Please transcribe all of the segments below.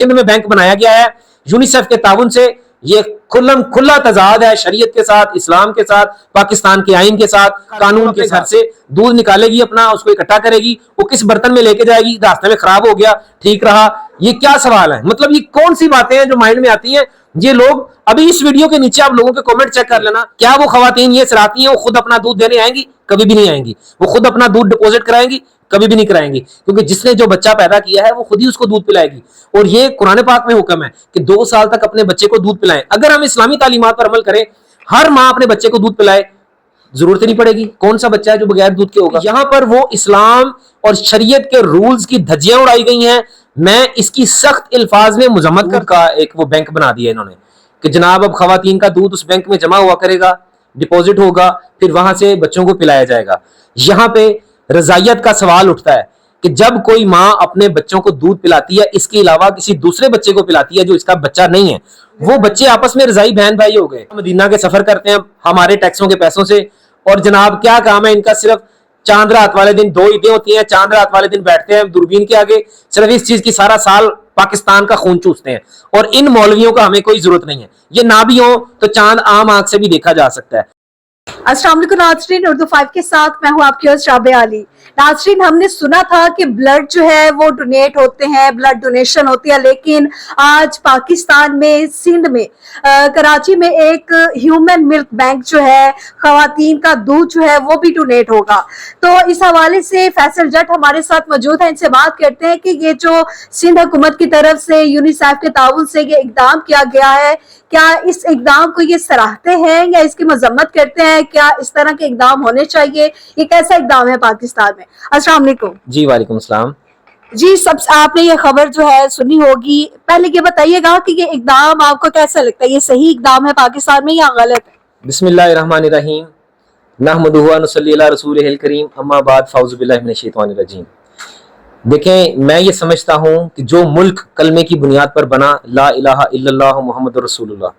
सिंध में बैंक बनाया गया है यूनिसेफ के ताउन से। ये खुला तजाद है शरीयत के साथ, इस्लाम के साथ, पाकिस्तान के आइन के साथ, कानून के घर से दूध निकालेगी अपना, उसको इकट्ठा करेगी, वो किस बर्तन में लेके जाएगी, रास्ते में खराब हो गया ठीक रहा, ये क्या सवाल है? मतलब ये कौन सी बातें हैं जो माइंड में आती हैं? ये लोग अभी इस वीडियो के नीचे आप लोगों के कमेंट चेक कर लेना, क्या वो खवातीन ये सराहती हैं वो खुद अपना दूध देने आएंगी? कभी भी नहीं आएंगी। वो खुद अपना दूध डिपॉजिट कराएंगी? कभी भी नहीं कराएंगी, क्योंकि जिसने जो बच्चा पैदा किया है वो खुद ही उसको दूध पिलाएगी। और ये कुरान पाक में हुक्म है कि 2 साल तक अपने बच्चे को दूध पिलाएं। अगर हम इस्लामी तालीमात पर अमल करें, हर माँ अपने बच्चे को दूध पिलाए, जरूरत नहीं पड़ेगी। कौन सा बच्चा है जो बगैर दूध के होगा? यहाँ पर वो इस्लाम और शरीयत के रूल्स की धज्जियां उड़ाई गई हैं। मैं इसकी सख्त अल्फाज में मुजम्मत कर का एक वो बैंक बना दिया इन्होंने कि जनाब अब खवातीन का दूध उस बैंक में जमा हुआ करेगा, डिपॉजिट होगा, फिर वहां से बच्चों को पिलाया जाएगा। यहाँ पे रजायत का सवाल उठता है कि जब कोई माँ अपने बच्चों को दूध पिलाती है, इसके अलावा किसी दूसरे बच्चे को पिलाती है जो इसका बच्चा नहीं है, वो बच्चे आपस में रजाई बहन भाई हो गए। मदीना के सफर करते हैं हमारे टैक्सों के पैसों से, और जनाब क्या काम है इनका? सिर्फ चांद रात वाले दिन 2 ईदें होती हैं, चांद रात वाले दिन बैठते हैं दूरबीन के आगे, सिर्फ इस चीज की सारा साल पाकिस्तान का खून चूसते हैं। और इन मौलवियों का हमें कोई जरूरत नहीं है। ये ना भी हो तो चांद आम आंख से भी देखा जा सकता है। अस्सलाम वालेकुम नाज़रीन, उर्दू 5 के साथ मैं हूँ आपकी होस्ट राबिया अली। नाज़रीन, हमने सुना था कि ब्लड जो है वो डोनेट होते हैं, ब्लड डोनेशन होती है, लेकिन आज पाकिस्तान में सिंध में कराची में एक ह्यूमन मिल्क बैंक जो है, खवातीन का दूध जो है वो भी डोनेट होगा। तो इस हवाले से फैसल जट हमारे साथ मौजूद है, इनसे बात करते हैं कि ये जो सिंध हुकूमत की तरफ से यूनिसेफ के ताउन से ये इकदाम किया गया है, क्या इस इकदाम को ये सराहते हैं या इसकी मजम्मत करते हैं? क्या इस तरह के इकदाम होने चाहिए? ये कैसा इकदाम है पाकिस्तान में? अस्सलाम वालेकुम। जी वालेकुम सलाम। जी, सब आपने ये खबर जो है सुनी होगी, पहले ये बताइएगा कि ये इकदाम आपको कैसा लगता है? ये सही इकदाम है पाकिस्तान में या गलत है? बिस्मिल्लाहिर्रहमानिर्रहीम, नहमदुहु व नुसल्ली अला रसूलिहिल करीम, अम्मा बाद, फ़ाउज़ु बिल्लाहि मिनश शैतानिर रजीम। देखें, मैं ये समझता हूँ कि जो मुल्क कलमे की बुनियाद पर बना, ला इलाहा इल्लल्लाह मुहम्मदुर रसूलुल्लाह,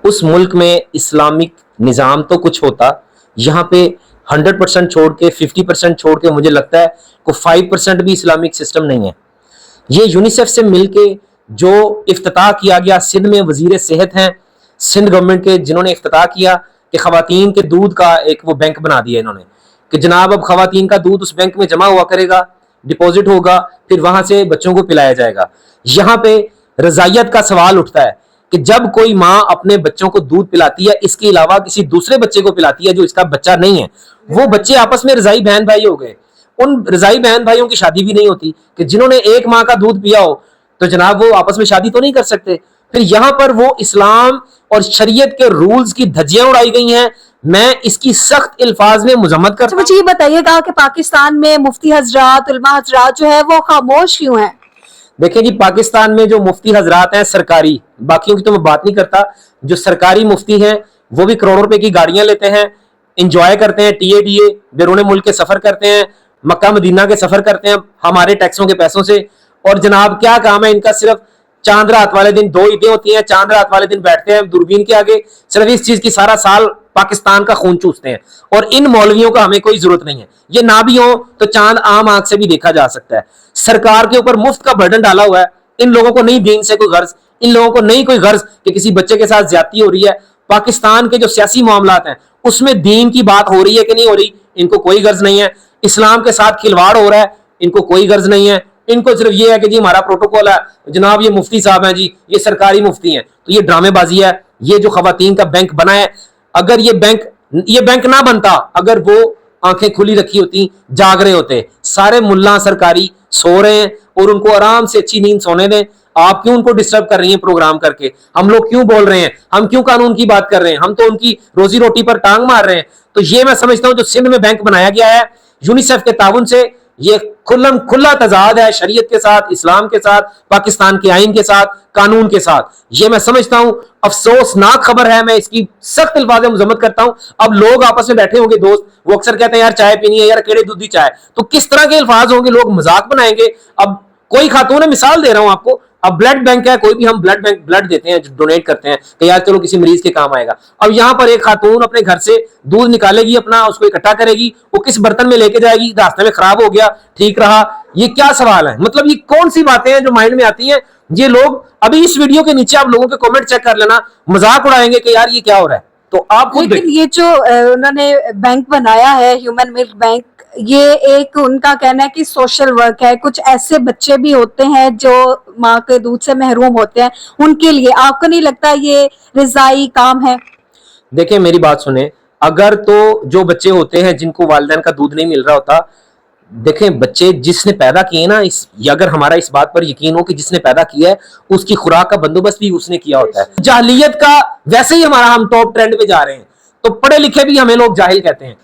उस मुल्क में इस्लामिक निज़ाम तो कुछ होता, यहाँ पे 100% छोड़ के 50% छोड़ के मुझे लगता है को 5% भी इस्लामिक सिस्टम नहीं है। ये यूनिसेफ से मिलके जो इफ्तिताह किया गया, सिंध में वजीर सेहत हैं सिंध गवर्नमेंट के, जिन्होंने इफ्तिताह किया कि खवातीन के दूध का एक वो बैंक बना दिया इन्होंने कि जनाब अब खवातीन का दूध उस बैंक में जमा हुआ करेगा, डिपॉजिट होगा, फिर वहां से बच्चों को पिलाया जाएगा। यहाँ पे रजायत का सवाल उठता है कि जब कोई माँ अपने बच्चों को दूध पिलाती है, इसके अलावा किसी दूसरे बच्चे को पिलाती है जो इसका बच्चा नहीं है, वो बच्चे आपस में रजाई बहन भाई हो गए। उन रजाई बहन भाइयों की शादी भी नहीं होती कि जिन्होंने एक माँ का दूध पिया हो तो जनाब वो आपस में शादी तो नहीं कर सकते। फिर यहाँ पर वो इस्लाम और शरीयत के रूल्स की धज्जियां उड़ाई गई हैं। मैं इसकी सख्त अल्फाज में मुजम्मत करता हूं। मुझे ये बताइएगा कि पाकिस्तान में मुफ्ती हजरात, उलमा हजरात जो है वो खामोश क्यों हैं? देखिए जी, पाकिस्तान में जो मुफ्ती हजरात हैं सरकारी, बाकियों की तो मैं बात नहीं करता, जो सरकारी मुफ्ती हैं वो भी करोड़ों रुपए की गाड़ियां लेते हैं, इंजॉय करते हैं, टीए बैरून मुल्क के सफर करते हैं, मक्का मदीना के सफर करते हैं हमारे टैक्सों के पैसों से। और जनाब क्या काम है इनका? सिर्फ चांद रात वाले दिन 2 ईदें होती हैं, चांद रात वाले दिन बैठते हैं दूरबीन के आगे, सिर्फ इस चीज की सारा साल पाकिस्तान का खून चूसते हैं। और इन मौलवियों का हमें कोई जरूरत नहीं है। ये ना भी हो तो चांद आम आंख से भी देखा जा सकता है। सरकार के ऊपर मुफ्त का बर्डन डाला हुआ है। इन लोगों को नहीं दीन से कोई गर्ज, इन लोगों को नहीं कोई गर्ज कि किसी बच्चे के साथ ज्यादती हो रही है। पाकिस्तान के जो सियासी मामलात हैं उसमें दीन की बात हो रही है कि नहीं हो रही, इनको कोई गर्ज नहीं है। इस्लाम के साथ खिलवाड़ हो रहा है, इनको कोई गर्ज नहीं है। इनको सिर्फ ये है कि जी हमारा प्रोटोकॉल है, जनाब ये मुफ्ती साहब हैं जी, ये सरकारी मुफ्ती हैं, तो ये ड्रामेबाजी है। ये जो खवातीन का बैंक बना है, अगर ये बैंक ना बनता, अगर वो आंखें खुली रखी होती, जाग रहे होते, सारे मुल्ला सरकारी सो रहे हैं और उनको आराम से अच्छी नींद सोने दें। आप क्यों उनको डिस्टर्ब कर रही हैं प्रोग्राम करके? हम लोग क्यों बोल रहे हैं? हम क्यों कानून की बात कर रहे हैं? हम तो उनकी रोजी रोटी पर टांग मार रहे हैं। तो ये मैं समझता हूं जो सिंध में बैंक बनाया गया है यूनिसेफ के ताउन से, ये खुला तजाद है शरीयत के साथ, इस्लाम के साथ, पाकिस्तान के आइन के साथ, कानून के साथ। ये मैं समझता हूं अफसोसनाक खबर है। मैं इसकी सख्त अल्फाज में मजम्मत करता हूं। अब लोग आपस में बैठे होंगे दोस्त, वो अक्सर कहते हैं यार चाय पीनी है, यार केड़े दूधी चाय, तो किस तरह के अल्फाज होंगे? लोग मजाक बनाएंगे। अब کوئی خاتون ہے, مثال دے رہا ہوں آپ کو, اب بلڈ بینک ہے, کوئی بھی ہم بلڈ دیتے ہیں, ڈونیٹ کرتے ہیں کہ یار چلو کسی مریض کے کام آئے گا. اب یہاں پر ایک خاتون اپنے گھر سے دودھ نکالے گی اپنا, اس کو اکٹھا کرے گی, وہ کس برتن میں لے کے جائے گی, راستے میں خراب ہو گیا, ٹھیک رہا, یہ کیا سوال ہے؟ مطلب یہ کون سی باتیں ہیں جو مائنڈ میں آتی ہیں؟ یہ لوگ ابھی اس ویڈیو کے نیچے آپ لوگوں کے کامنٹ چیک کر لینا, مذاق اڑائیں گے کہ یار یہ کیا ہو رہا ہے. تو آپ خود لیکن یہ جو انہوں نے بینک بنایا ہے ہیومن ملک بینک, یہ ایک ان کا کہنا ہے کہ سوشل ورک ہے. کچھ ایسے بچے بھی ہوتے ہیں جو ماں کے دودھ سے محروم ہوتے ہیں, ان کے لیے آپ کو نہیں لگتا یہ رضائی کام ہے؟ دیکھیں میری بات سنیں, اگر تو جو بچے ہوتے ہیں جن کو والدین کا دودھ نہیں مل رہا ہوتا, دیکھیں بچے جس نے پیدا کیے نا, یا اگر ہمارا اس بات پر یقین ہو کہ جس نے پیدا کیا ہے اس کی خوراک کا بندوبست بھی اس نے کیا ہوتا ہے. جاہلیت کا ویسے ہی ہمارا ہم ٹاپ ٹرینڈ پہ جا رہے ہیں, تو پڑھے لکھے بھی ہمیں لوگ جاہل کہتے ہیں.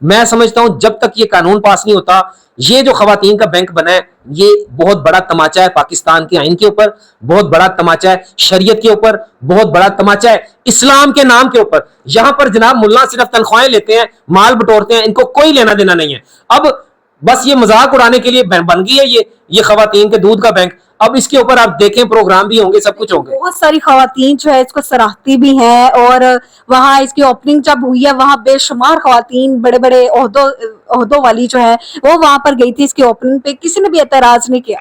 میں سمجھتا ہوں جب تک یہ قانون پاس نہیں ہوتا, یہ جو خواتین کا بینک بنا ہے یہ بہت بڑا تماچا ہے پاکستان کے آئین کے اوپر, بہت بڑا تماچا ہے شریعت کے اوپر, بہت بڑا تماچا ہے اسلام کے نام کے اوپر. یہاں پر جناب ملا صرف تنخواہیں لیتے ہیں, مال بٹورتے ہیں, ان کو کوئی لینا دینا نہیں ہے. اب بس یہ مذاق اڑانے کے لیے بن گئی ہے یہ خواتین کے دودھ کا بینک. اب اس کے اوپر آپ دیکھیں پروگرام بھی ہوں گے, سب کچھ ہوں گے. بہت ساری خواتین جو ہے اس کو سراہتی بھی ہیں, اور وہاں اس کی اوپننگ جب ہوئی ہے وہاں بے شمار خواتین بڑے بڑے عہدوں والی جو ہے وہ وہاں پر گئی تھی اس کی اوپننگ پہ, کسی نے بھی اعتراض نہیں کیا.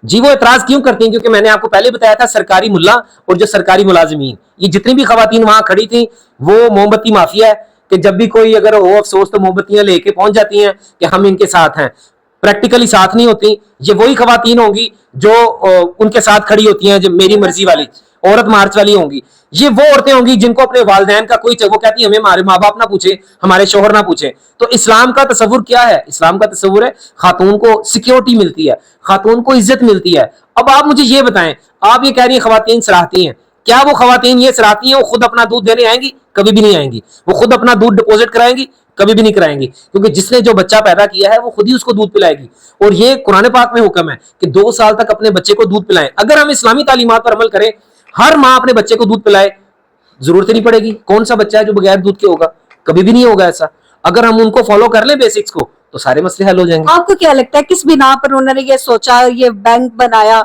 جی وہ اعتراض کیوں کرتی ہیں؟ کیونکہ میں نے آپ کو پہلے بتایا تھا سرکاری ملا اور جو سرکاری ملازمین, یہ جتنی بھی خواتین وہاں کھڑی تھیں وہ موم بتی مافیا ہے کہ جب بھی کوئی اگر ہو افسوس تو موم بتیاں لے کے پہنچ جاتی ہیں کہ ہم ان کے ساتھ ہیں. پریکٹیکلی ساتھ نہیں ہوتی. یہ وہی خواتین ہوں گی جو ان کے ساتھ کھڑی ہوتی ہیں, جو میری مرضی والی عورت مارچ والی ہوں گی. یہ وہ عورتیں ہوں گی جن کو اپنے والدین کا کوئی, وہ کہتی ہیں ہمیں ہمارے ماں باپ نہ پوچھے, ہمارے شوہر نہ پوچھے. تو اسلام کا تصور کیا ہے؟ اسلام کا تصور ہے خاتون کو سیکیورٹی ملتی ہے, خاتون کو عزت ملتی ہے. اب آپ مجھے یہ بتائیں, آپ یہ کہہ رہی ہیں خواتین سراہتی ہیں, کیا وہ خواتین یہ سراہتی ہیں وہ خود اپنا دودھ دینے آئیں گی؟ کبھی بھی نہیں آئیں گی. وہ خود اپنا دودھ ڈپوزٹ کرائیں گی؟ کبھی بھی نہیں کرائیں گی, کیونکہ جس نے جو بچہ پیدا کیا ہے وہ خود ہی اس کو دودھ پلائے گی. اور یہ قرآن پاک میں حکم ہے کہ 2 سال تک اپنے بچے کو دودھ پلائیں. اگر ہم اسلامی تعلیمات پر عمل کریں, ہر ماں اپنے بچے کو دودھ پلائے, ضرورت نہیں پڑے گی. کون سا بچہ ہے جو بغیر دودھ کے ہوگا؟ کبھی بھی نہیں ہوگا ایسا. اگر ہم ان کو فالو کر لیں بیسکس کو تو سارے مسئلے حل ہو جائیں گے. آپ کو کیا لگتا ہے کس بنا پر انہوں نے یہ سوچا, یہ بینک بنایا؟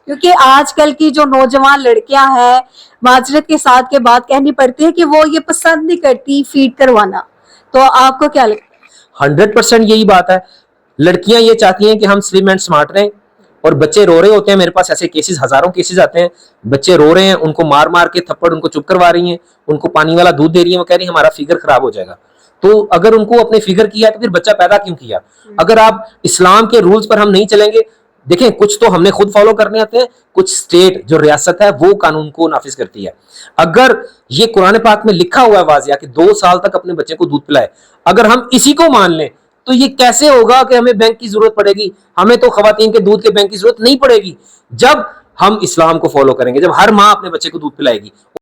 کیونکہ آج کل کی جو نوجوان لڑکیاں ہیں معذرت کے ساتھ کے بات کہنی پڑتی ہے کہ وہ یہ پسند نہیں کرتی فیڈ کروانا, تو آپ کو کیا لگتا ہے؟ 100% یہی بات ہے. لڑکیاں یہ چاہتی ہیں کہ ہم سلم اینڈ سمارٹ رہیں, اور بچے رو رہے ہوتے ہیں. میرے پاس ایسے کیسز, ہزاروں کیسز آتے ہیں, بچے رو رہے ہیں, ان کو مار مار کے تھپڑ ان کو چپ کروا رہی ہیں, ان کو پانی والا دودھ دے رہی ہیں, وہ کہہ رہی ہیں ہمارا فگر خراب ہو جائے گا. تو اگر ان کو اپنے فگر کیا تو پھر بچہ پیدا کیوں کیا؟ اگر آپ اسلام کے رولز پر ہم نہیں چلیں گے, دیکھیں کچھ تو ہم نے خود فالو کرنے آتے ہیں, کچھ سٹیٹ جو ریاست ہے وہ قانون کو نافذ کرتی ہے. اگر یہ قرآن پاک میں لکھا ہوا ہے واضح کہ 2 سال تک اپنے بچے کو دودھ پلائے, اگر ہم اسی کو مان لیں تو یہ کیسے ہوگا کہ ہمیں بینک کی ضرورت پڑے گی؟ ہمیں تو خواتین کے دودھ کے بینک کی ضرورت نہیں پڑے گی جب ہم اسلام کو فالو کریں گے, جب ہر ماں اپنے بچے کو دودھ پلائے گی.